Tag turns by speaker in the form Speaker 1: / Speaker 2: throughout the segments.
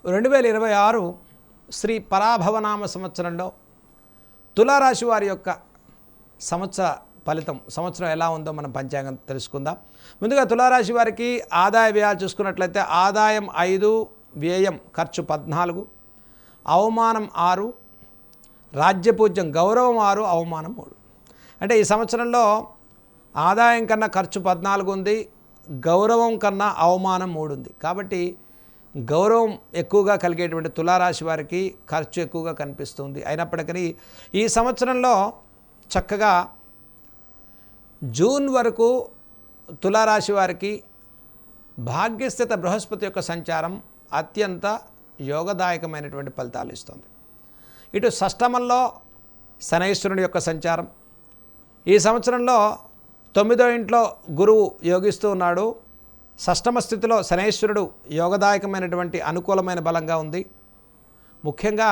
Speaker 1: 2026 శ్రీ పరాభవనామ సంవత్సరంలో తులారాశి వారి యొక్క సంవత్సరం ఎలా ఉందో మనం పంచాంగం తెలుసుకుందాం. ముందుగా తులారాశి వారికి ఆదాయ వ్యయాలు చూసుకున్నట్లయితే ఆదాయం 5, వ్యయం ఖర్చు 14, అవమానం 6, రాజ్యపూజ్యం గౌరవం 6, అవమానం 3. అంటే ఈ సంవత్సరంలో ఆదాయం కన్నా ఖర్చు 14 ఉంది, గౌరవం కన్నా అవమానం 3 ఉంది. కాబట్టి గౌరవం ఎక్కువగా కలిగేటువంటి తులారాశి వారికి ఖర్చు ఎక్కువగా కనిపిస్తుంది. అయినప్పటికీ ఈ సంవత్సరంలో చక్కగా జూన్ వరకు తులారాశి వారికి భాగ్యస్థిత బృహస్పతి యొక్క సంచారం అత్యంత యోగదాయకమైనటువంటి ఫలితాలు ఇస్తుంది. ఇటు షష్టమంలో శనైశ్వరుని యొక్క సంచారం, ఈ సంవత్సరంలో 9వ ఇంట్లో గురువు యోగిస్తూ ఉన్నాడు. షష్టమ స్థితిలో శనైశ్వరుడు యోగదాయకమైనటువంటి అనుకూలమైన బలంగా ఉంది. ముఖ్యంగా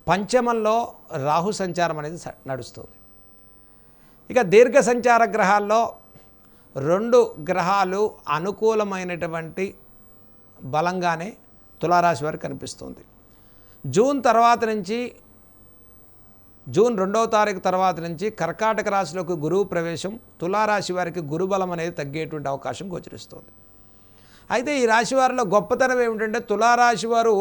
Speaker 1: పంచమంలో రాహు సంచారం అనేది నడుస్తుంది. ఇక దీర్ఘ సంచార గ్రహాల్లో 2 గ్రహాలు అనుకూలమైనటువంటి బలంగానే తులారాశి వారికి కనిపిస్తుంది. జూన్ 2వ తారీఖు తర్వాత నుంచి కర్కాటక రాశిలోకి గురువు ప్రవేశం తులారాశి వారికి గురుబలం అనేది తగ్గేటువంటి అవకాశం గోచరిస్తుంది. అయితే ఈ రాశి వారిలో గొప్పతనం ఏమిటంటే తులారాశి వారు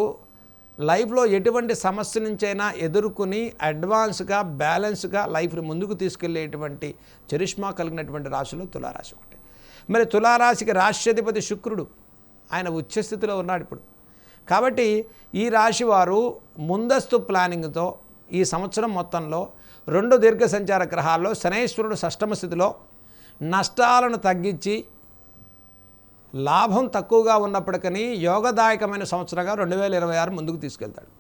Speaker 1: లైఫ్లో ఎటువంటి సమస్య నుంచైనా ఎదుర్కొని అడ్వాన్స్గా బ్యాలెన్స్గా లైఫ్ని ముందుకు తీసుకెళ్లేటువంటి చరిష్మా కలిగినటువంటి రాశిలో తులారాశి ఒకటి. మరి తులారాశికి రాష్ట్రాధిపతి శుక్రుడు, ఆయన ఉచ్చస్థితిలో ఉన్నాడు ఇప్పుడు. కాబట్టి ఈ రాశి వారు ముందస్తు ప్లానింగ్తో ఈ సంవత్సరం మొత్తంలో 2 దీర్ఘ సంచార గ్రహాల్లో శనైశ్వరుడు షష్టమ స్థితిలో నష్టాలను తగ్గించి లాభం తక్కువగా ఉన్నప్పటికీ యోగదాయకమైన సంవత్సరంగా 2026 ముందుకు తీసుకెళ్తాడు.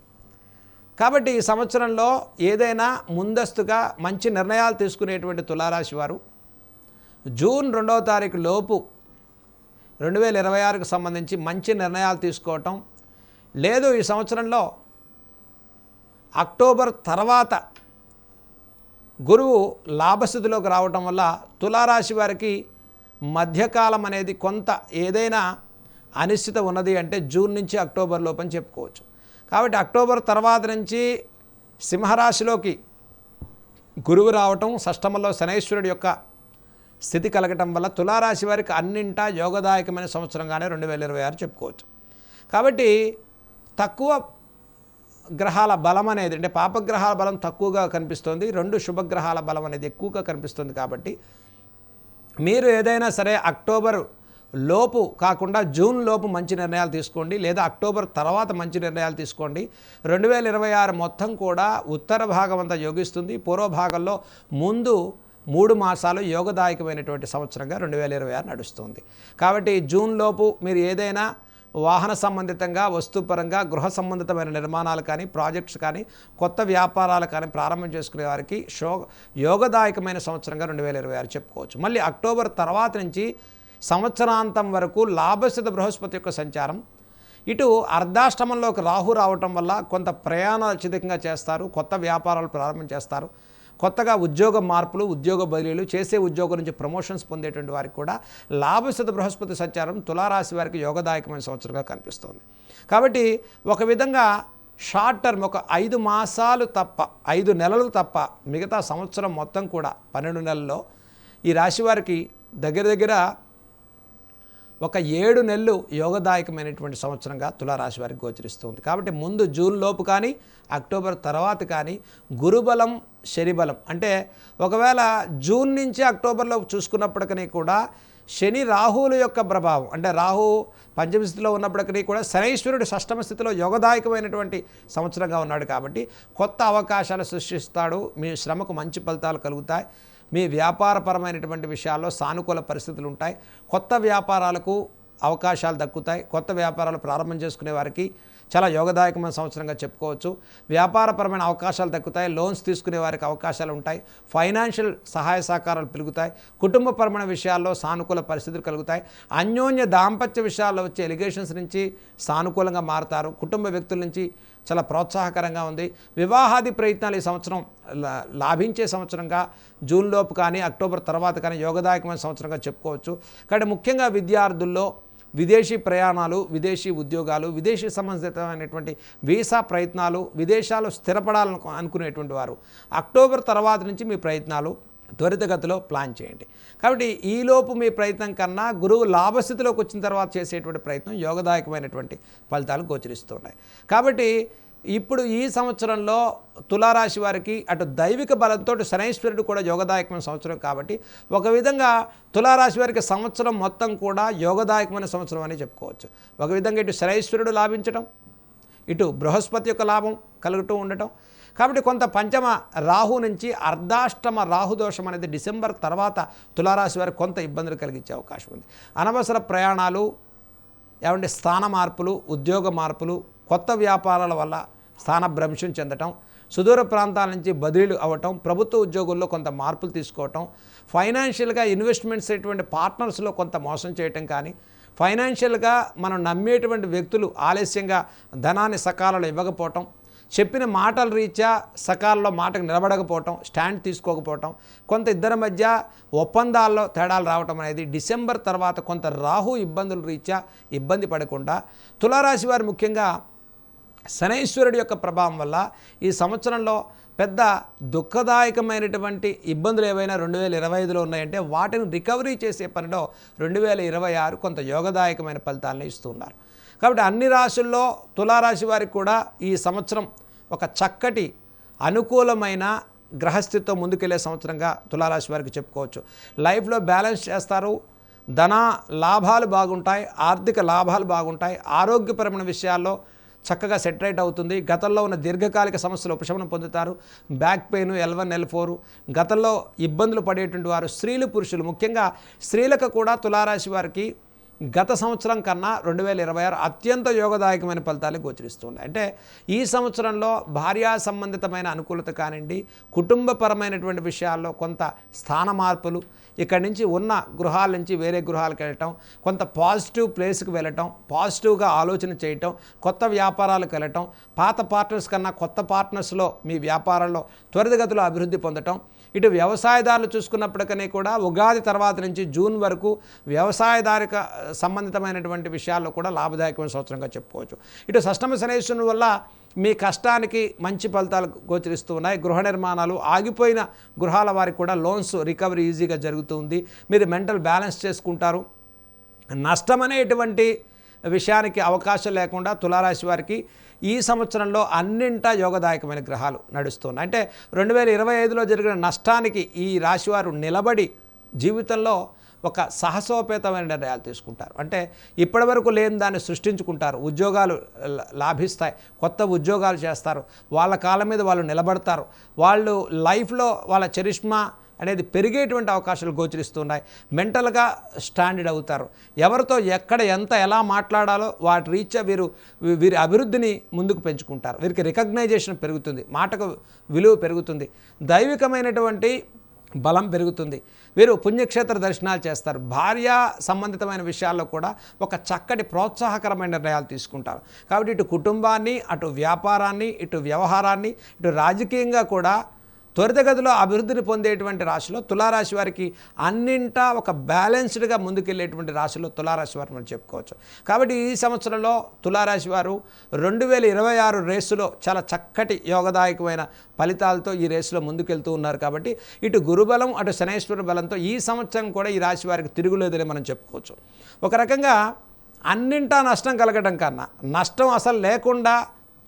Speaker 1: కాబట్టి ఈ సంవత్సరంలో ఏదైనా ముందస్తుగా మంచి నిర్ణయాలు తీసుకునేటువంటి తులారాశి వారు జూన్ 2వ తారీఖు లోపు 2026కు సంబంధించి మంచి నిర్ణయాలు తీసుకోవటం లేదు. ఈ సంవత్సరంలో అక్టోబర్ తర్వాత గురువు లాభస్థితిలోకి రావటం వల్ల తులారాశి వారికి మధ్యకాలం అనేది కొంత ఏదైనా అనిశ్చిత ఉన్నది అంటే జూన్ నుంచి అక్టోబర్ లోపని చెప్పుకోవచ్చు. కాబట్టి అక్టోబర్ తర్వాత నుంచి సింహరాశిలోకి గురువు రావటం, షష్టమంలో శనైశ్వరుడు యొక్క స్థితి కలగటం వల్ల తులారాశి వారికి అన్నింటా యోగదాయకమైన సంవత్సరంగానే 2026 చెప్పుకోవచ్చు. కాబట్టి తక్కువ గ్రహాల బలం అనేది అంటే పాపగ్రహాల బలం తక్కువగా కనిపిస్తుంది, 2 శుభగ్రహాల బలం అనేది ఎక్కువగా కనిపిస్తుంది. కాబట్టి మీరు ఏదైనా సరే అక్టోబర్ లోపు కాకుండా జూన్ లోపు మంచి నిర్ణయాలు తీసుకోండి, లేదా అక్టోబర్ తర్వాత మంచి నిర్ణయాలు తీసుకోండి. 2026 మొత్తం కూడా ఉత్తర భాగం అంతా యోగిస్తుంది. పూర్వ భాగంలో ముందు 3 మాసాలు యోగదాయకమైనటువంటి సంవత్సరంగా 2026 నడుస్తుంది. కాబట్టి జూన్ లోపు మీరు ఏదైనా వాహన సంబంధితంగా, వస్తుపరంగా, గృహ సంబంధితమైన నిర్మాణాలు కానీ, ప్రాజెక్ట్స్ కానీ, కొత్త వ్యాపారాలు కానీ ప్రారంభం చేసుకునే వారికి యోగదాయకమైన సంవత్సరంగా 2026 చెప్పుకోవచ్చు. మళ్ళీ అక్టోబర్ తర్వాత నుంచి సంవత్సరాంతం వరకు లాభస్థిత బృహస్పతి యొక్క సంచారం, ఇటు అర్ధాష్టమంలోకి రాహు రావటం వల్ల కొంత ప్రయాణాలు అత్యధికంగా చేస్తారు, కొత్త వ్యాపారాలు ప్రారంభం చేస్తారు, కొత్తగా ఉద్యోగ మార్పులు, ఉద్యోగ బదిలీలు, చేసే ఉద్యోగం నుంచి ప్రమోషన్స్ పొందేటువంటి వారికి కూడా లాభస్థిత బృహస్పతి సంచారం తులారాశి వారికి యోగదాయకమైన సంవత్సరంగా కనిపిస్తుంది. కాబట్టి ఒక విధంగా షార్ట్ టర్మ్ ఒక 5 మాసాలు తప్ప, 5 నెలలు తప్ప మిగతా సంవత్సరం మొత్తం కూడా 12 నెలల్లో ఈ రాశి వారికి దగ్గర ఒక 7 నెలలు యోగదాయకమైనటువంటి సంవత్సరంగా తులారాశి వారికి గోచరిస్తుంది. కాబట్టి ముందు జూన్ లోపు కానీ, అక్టోబర్ తర్వాత కానీ గురుబలం, శనిబలం అంటే ఒకవేళ జూన్ నుంచి అక్టోబర్లో చూసుకున్నప్పటికీ కూడా శని రాహువుల యొక్క ప్రభావం అంటే రాహు పంచమ స్థితిలో ఉన్నప్పటికీ కూడా శనైశ్వరుడు షష్టమ స్థితిలో యోగదాయకమైనటువంటి సంవత్సరంగా ఉన్నాడు. కాబట్టి కొత్త అవకాశాలు సృష్టిస్తాడు, మీ శ్రమకు మంచి ఫలితాలు కలుగుతాయి, మీ వ్యాపారపరమైనటువంటి విషయాల్లో సానుకూల పరిస్థితులు ఉంటాయి, కొత్త వ్యాపారాలకు అవకాశాలు దక్కుతాయి, కొత్త వ్యాపారాలు ప్రారంభం చేసుకునే వారికి చాలా యోగదాయకమైన సంవత్సరంగా చెప్పుకోవచ్చు. వ్యాపారపరమైన అవకాశాలు దక్కుతాయి, లోన్స్ తీసుకునే వారికి అవకాశాలు ఉంటాయి, ఫైనాన్షియల్ సహాయ సహకారాలు పెరుగుతాయి, కుటుంబపరమైన విషయాల్లో సానుకూల పరిస్థితులు కలుగుతాయి, అన్యోన్య దాంపత్య విషయాల్లో వచ్చే ఎలిగేషన్స్ నుంచి సానుకూలంగా మారుతారు, కుటుంబ వ్యక్తుల నుంచి చాలా ప్రోత్సాహకరంగా ఉంది. వివాహాది ప్రయత్నాలు ఈ సంవత్సరం లాభించే సంవత్సరంగా జూన్లోపు కానీ అక్టోబర్ తర్వాత కానీ యోగదాయకమైన సంవత్సరంగా చెప్పుకోవచ్చు. కాబట్టి ముఖ్యంగా విద్యార్థుల్లో విదేశీ ప్రయాణాలు, విదేశీ ఉద్యోగాలు, విదేశీ సంబంధితమైనటువంటి వీసా ప్రయత్నాలు, విదేశాలు స్థిరపడాలను అనుకునేటువంటి వారు అక్టోబర్ తర్వాత నుంచి మీ ప్రయత్నాలు త్వరితగతిలో ప్లాన్ చేయండి. కాబట్టి ఈలోపు మీ ప్రయత్నం కన్నా గురువు లాభస్థితిలోకి వచ్చిన తర్వాత చేసేటువంటి ప్రయత్నం యోగదాయకమైనటువంటి ఫలితాలు గోచరిస్తున్నాయి. కాబట్టి ఇప్పుడు ఈ సంవత్సరంలో తులారాశి వారికి అటు దైవిక బలంతో శనైశ్వరుడు కూడా యోగదాయకమైన సంవత్సరం కాబట్టి ఒక విధంగా తులారాశి వారికి సంవత్సరం మొత్తం కూడా యోగదాయకమైన సంవత్సరం అని చెప్పుకోవచ్చు. ఒక విధంగా ఇటు శనైశ్వరుడు లాభించడం, ఇటు బృహస్పతి యొక్క లాభం కలుగుతూ ఉండటం. కాబట్టి కొంత పంచమ రాహు నుంచి అర్ధాష్టమ రాహుదోషం అనేది డిసెంబర్ తర్వాత తులారాశి వారికి కొంత ఇబ్బందులు కలిగించే అవకాశం ఉంది. అనవసర ప్రయాణాలు, ఏమంటే స్థాన మార్పులు, ఉద్యోగ మార్పులు, కొత్త వ్యాపారాల వల్ల స్థానభ్రంశం చెందటం, సుదూర ప్రాంతాల నుంచి బదిలీలు అవ్వటం, ప్రభుత్వ ఉద్యోగుల్లో కొంత మార్పులు తీసుకోవటం, ఫైనాన్షియల్గా ఇన్వెస్ట్మెంట్స్ అయ్యేటువంటి పార్ట్నర్స్లో కొంత మోసం చేయటం కానీ, ఫైనాన్షియల్గా మనం నమ్మేటువంటి వ్యక్తులు ఆలస్యంగా ధనాన్ని సకాలంలో ఇవ్వకపోవటం, చెప్పిన మాటల రీత్యా సకాలంలో మాటకు నిలబడకపోవటం, స్టాండ్ తీసుకోకపోవటం, కొంత ఇద్దరి మధ్య ఒప్పందాల్లో తేడాలు రావటం అనేది డిసెంబర్ తర్వాత కొంత రాహు ఇబ్బందుల రీత్యా ఇబ్బంది పడకుండా తులారాశి వారు ముఖ్యంగా శనైశ్వరుడి యొక్క ప్రభావం వల్ల ఈ సంవత్సరంలో పెద్ద దుఃఖదాయకమైనటువంటి ఇబ్బందులు ఏవైనా 2025లో ఉన్నాయంటే వాటిని రికవరీ చేసే పనిలో 2026 కొంత యోగదాయకమైన ఫలితాలను ఇస్తున్నారు. కాబట్టి అన్ని రాశుల్లో తులారాశి వారికి కూడా ఈ సంవత్సరం ఒక చక్కటి అనుకూలమైన గ్రహస్థితితో ముందుకెళ్లే సంవత్సరంగా తులారాశి వారికి చెప్పుకోవచ్చు. లైఫ్లో బ్యాలెన్స్ చేస్తారు, ధన లాభాలు బాగుంటాయి, ఆర్థిక లాభాలు బాగుంటాయి, ఆరోగ్యపరమైన విషయాల్లో చక్కగా సెటరేట్ అవుతుంది. గతంలో ఉన్న దీర్ఘకాలిక సమస్యలు ఉపశమనం పొందుతారు. బ్యాక్ పెయిన్, L1, L4 గతంలో ఇబ్బందులు పడేటువంటి వారు స్త్రీలు, పురుషులు ముఖ్యంగా స్త్రీలకు కూడా తులారాశి వారికి గత సంవత్సరం కన్నా 2026 అత్యంత యోగదాయకమైన ఫలితాలు గోచరిస్తున్నాయి. అంటే ఈ సంవత్సరంలో భార్యా సంబంధితమైన అనుకూలత కానివ్వండి, కుటుంబపరమైనటువంటి విషయాల్లో కొంత స్థాన మార్పులు, ఇక్కడి నుంచి ఉన్న గృహాల నుంచి వేరే గృహాలకు వెళ్ళటం, కొంత పాజిటివ్ ప్లేస్కి వెళ్ళటం, పాజిటివ్గా ఆలోచన చేయటం, కొత్త వ్యాపారాలకు వెళ్ళటం, పాత పార్ట్నర్స్ కన్నా కొత్త పార్ట్నర్స్లో మీ వ్యాపారంలో త్వరితగతిలో అభివృద్ధి పొందటం. ఇటు వ్యవసాయదారులు చూసుకున్నప్పటికీ కూడా ఉగాది తర్వాత నుంచి జూన్ వరకు వ్యవసాయదారిక సంబంధితమైనటువంటి విషయాల్లో కూడా లాభదాయకమైన సంవత్సరంగా చెప్పుకోవచ్చు. ఇటు షష్టమ శనైశ్వరుని వల్ల మీ కష్టానికి మంచి ఫలితాలు గోచరిస్తూ ఉన్నాయి. గృహ నిర్మాణాలు, ఆగిపోయిన గృహాల వారికి కూడా లోన్స్ రికవరీ ఈజీగా జరుగుతుంది. మీరు మెంటల్ బ్యాలెన్స్ చేసుకుంటారు. నష్టం అనేటువంటి విషయానికి అవకాశం లేకుండా తులారాశి వారికి ఈ సంవత్సరంలో అన్నింటా యోగదాయకమైన గ్రహాలు నడుస్తున్నాయి. అంటే 2025లో జరిగిన నష్టానికి ఈ రాశివారు నిలబడి జీవితంలో ఒక సాహసోపేతమైన నిర్ణయాలు తీసుకుంటారు. అంటే ఇప్పటివరకు లేని దాన్ని సృష్టించుకుంటారు. ఉద్యోగాలు లాభిస్తాయి, కొత్త ఉద్యోగాలు చేస్తారు, వాళ్ళ కాళ్ళ మీద వాళ్ళు నిలబడతారు. వాళ్ళు లైఫ్లో వాళ్ళ చరిష్మా అనేది పెరిగేటువంటి అవకాశాలు గోచరిస్తున్నాయి. మెంటల్గా స్టాండర్డ్ అవుతారు. ఎవరితో ఎక్కడ ఎంత ఎలా మాట్లాడాలో వాటి రీత్యా వీరి అభివృద్ధిని ముందుకు పెంచుకుంటారు. వీరికి రికగ్నైజేషన్ పెరుగుతుంది, మాటకు విలువ పెరుగుతుంది, దైవికమైనటువంటి బలం పెరుగుతుంది. వీరు పుణ్యక్షేత్ర దర్శనాలు చేస్తారు. భార్య సంబంధితమైన విషయాల్లో కూడా ఒక చక్కటి ప్రోత్సాహకరమైన నిర్ణయాలు తీసుకుంటారు. కాబట్టి ఇటు కుటుంబాన్ని, అటు వ్యాపారాన్ని, ఇటు వ్యవహారాన్ని, ఇటు రాజకీయంగా కూడా త్వరితగతిలో అభివృద్ధిని పొందేటువంటి రాశిలో తులారాశి వారికి అన్నింటా ఒక బ్యాలెన్స్డ్గా ముందుకెళ్ళేటువంటి రాశిలో తులారాశి వారు మనం చెప్పుకోవచ్చు. కాబట్టి ఈ సంవత్సరంలో తులారాశి వారు 2026 రేసులో చాలా చక్కటి యోగదాయకమైన ఫలితాలతో ఈ రేసులో ముందుకెళ్తూ ఉన్నారు. కాబట్టి ఇటు గురుబలం, అటు శనైశ్వర బలంతో ఈ సంవత్సరం కూడా ఈ రాశి వారికి తిరుగులేదని మనం చెప్పుకోవచ్చు. ఒక రకంగా అన్నింటా నష్టం కలగడం కన్నా నష్టం అసలు లేకుండా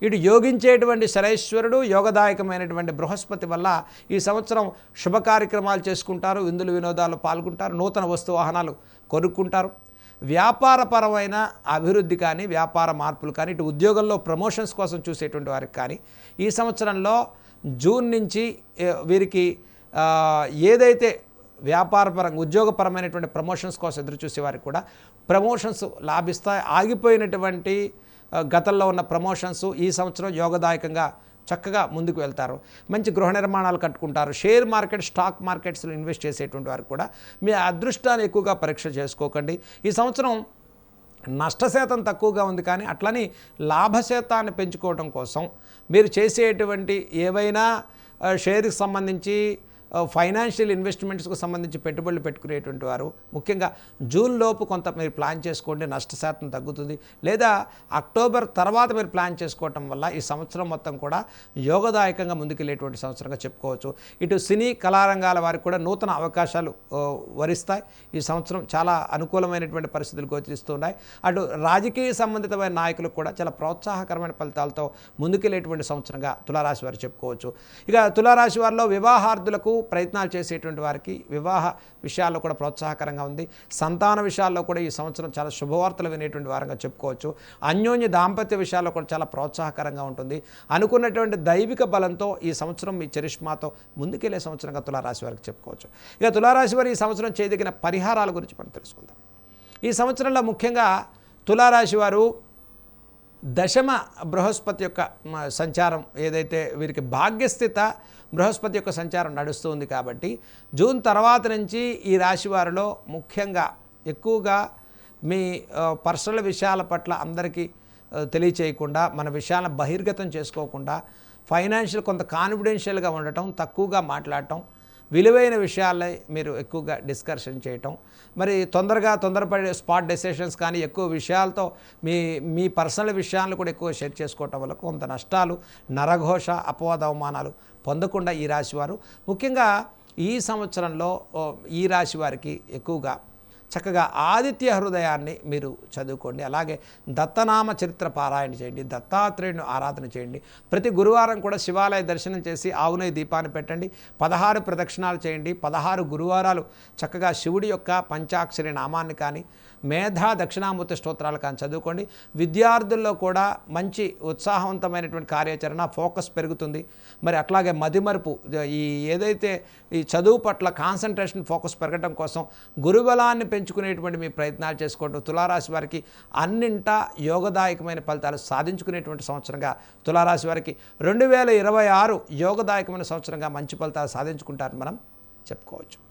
Speaker 1: ఇటు యోగించేటువంటి శనైశ్వరుడు, యోగదాయకమైనటువంటి బృహస్పతి వల్ల ఈ సంవత్సరం శుభ కార్యక్రమాలు చేసుకుంటారు, విందులు వినోదాలు పాల్గొంటారు, నూతన వస్తు వాహనాలు కొనుక్కుంటారు. వ్యాపారపరమైన అభివృద్ధి కానీ, వ్యాపార మార్పులు కానీ, ఇటు ఉద్యోగంలో ప్రమోషన్స్ కోసం చూసేటువంటి వారికి కానీ ఈ సంవత్సరంలో జూన్ నుంచి వీరికి ఏదైతే వ్యాపారపరంగా ఉద్యోగపరమైనటువంటి ప్రమోషన్స్ కోసం ఎదురు చూసే వారికి కూడా ప్రమోషన్స్ లాభిస్తాయి. ఆగిపోయినటువంటి గతంలో ఉన్న ప్రమోషన్స్ ఈ సంవత్సరం యోగదాయకంగా చక్కగా ముందుకు వెళ్తారు. మంచి గృహ నిర్మాణాలు కట్టుకుంటారు. షేర్ మార్కెట్, స్టాక్ మార్కెట్స్లో ఇన్వెస్ట్ చేసేటువంటి వారు కూడా మీ అదృష్టాన్ని ఎక్కువగా పరీక్ష చేసుకోకండి. ఈ సంవత్సరం నష్టశాతం తక్కువగా ఉంది, కానీ అట్లని లాభశాతాన్ని పెంచుకోవడం కోసం మీరు చేసేటువంటి ఏవైనా షేర్కి సంబంధించి ఫైనాన్షియల్ ఇన్వెస్ట్మెంట్స్కు సంబంధించి పెట్టుబడులు పెట్టుకునేటువంటి వారు ముఖ్యంగా జూన్ లోపు కొంత మీరు ప్లాన్ చేసుకోండి, నష్ట శాతం తగ్గుతుంది. లేదా అక్టోబర్ తర్వాత మీరు ప్లాన్ చేసుకోవటం వల్ల ఈ సంవత్సరం మొత్తం కూడా యోగదాయకంగా ముందుకెళ్ళేటువంటి సంవత్సరంగా చెప్పుకోవచ్చు. ఇటు సినీ కళారంగాల వారికి కూడా నూతన అవకాశాలు వరిస్తాయి. ఈ సంవత్సరం చాలా అనుకూలమైనటువంటి పరిస్థితులు గోచరిస్తున్నాయి. అటు రాజకీయ సంబంధితమైన నాయకులకు కూడా చాలా ప్రోత్సాహకరమైన ఫలితాలతో ముందుకెళ్ళేటువంటి సంవత్సరంగా తులారాశి వారు చెప్పుకోవచ్చు. ఇక తులారాశి వారిలో వివాహార్థులకు ప్రయత్నాలు చేసేటువంటి వారికి వివాహ విషయాల్లో కూడా ప్రోత్సాహకరంగా ఉంది. సంతాన విషయాల్లో కూడా ఈ సంవత్సరం చాలా శుభవార్తలు వినేటువంటి వారంగా చెప్పుకోవచ్చు. అన్యోన్య దాంపత్య విషయాల్లో కూడా చాలా ప్రోత్సాహకరంగా ఉంటుంది. అనుకున్నటువంటి దైవిక బలంతో ఈ సంవత్సరం మీ చరిష్మాతో ముందుకెళ్లే సంవత్సరంగా తులారాశి వారికి చెప్పుకోవచ్చు. ఇక తులారాశి వారు ఈ సంవత్సరం చేయదగిన పరిహారాల గురించి మనం తెలుసుకుందాం. ఈ సంవత్సరంలో ముఖ్యంగా తులారాశి వారు దశమ బృహస్పతి యొక్క సంచారం ఏదైతే వీరికి భాగ్యస్థిత బృహస్పతి యొక్క సంచారం నడుస్తూ ఉంది కాబట్టి జూన్ తర్వాత నుంచి ఈ రాశి వారిలో ముఖ్యంగా ఎక్కువగా మీ పర్సనల్ విషయాల పట్ల అందరికీ తెలియచేయకుండా, మన విషయాలను బహిర్గతం చేసుకోకుండా, ఫైనాన్షియల్ కొంత కాన్ఫిడెన్షియల్గా ఉండటం, తక్కువగా మాట్లాడటం, విలువైన విషయాలే మీరు ఎక్కువగా డిస్కషన్ చేయటం, మరి తొందరపడే స్పాట్ డెసిషన్స్ కానీ ఎక్కువ విషయాలతో మీ పర్సనల్ విషయాలను కూడా ఎక్కువ షేర్ చేసుకోవటం వల్ల కొంత నష్టాలు, నరఘోష, అపవాద అవమానాలు పొందకుండా ఈ రాశివారు ముఖ్యంగా ఈ సంవత్సరంలో ఈ రాశి వారికి ఎక్కువగా చక్కగా ఆదిత్య హృదయాన్ని మీరు చదువుకోండి. అలాగే దత్తనామ చరిత్ర పారాయణ చేయండి, దత్తాత్రేయుని ఆరాధన చేయండి. ప్రతి గురువారం కూడా శివాలయ దర్శనం చేసి ఆవునేయి దీపాన్ని పెట్టండి. 16 ప్రదక్షిణాలు చేయండి. 16 గురువారాలు చక్కగా శివుడి యొక్క పంచాక్షరి నామాన్ని కానీ మేధా దక్షిణామూర్తి స్తోత్రాలు కానీ చదువుకోండి. విద్యార్థుల్లో కూడా మంచి ఉత్సాహవంతమైనటువంటి కార్యాచరణ, ఫోకస్ పెరుగుతుంది. మరి అట్లాగే మతిమరుపు, ఏదైతే ఈ చదువు పట్ల కాన్సన్ట్రేషన్, ఫోకస్ పెరగడం కోసం గురుబలాన్ని పెంచుకునేటువంటి మీ ప్రయత్నాలు చేసుకోవడం తులారాశి వారికి అన్నింటా యోగదాయకమైన ఫలితాలు సాధించుకునేటువంటి సంవత్సరంగా తులారాశి వారికి 2026 యోగదాయకమైన సంవత్సరంగా మంచి ఫలితాలు సాధించుకుంటారని మనం చెప్పుకోవచ్చు.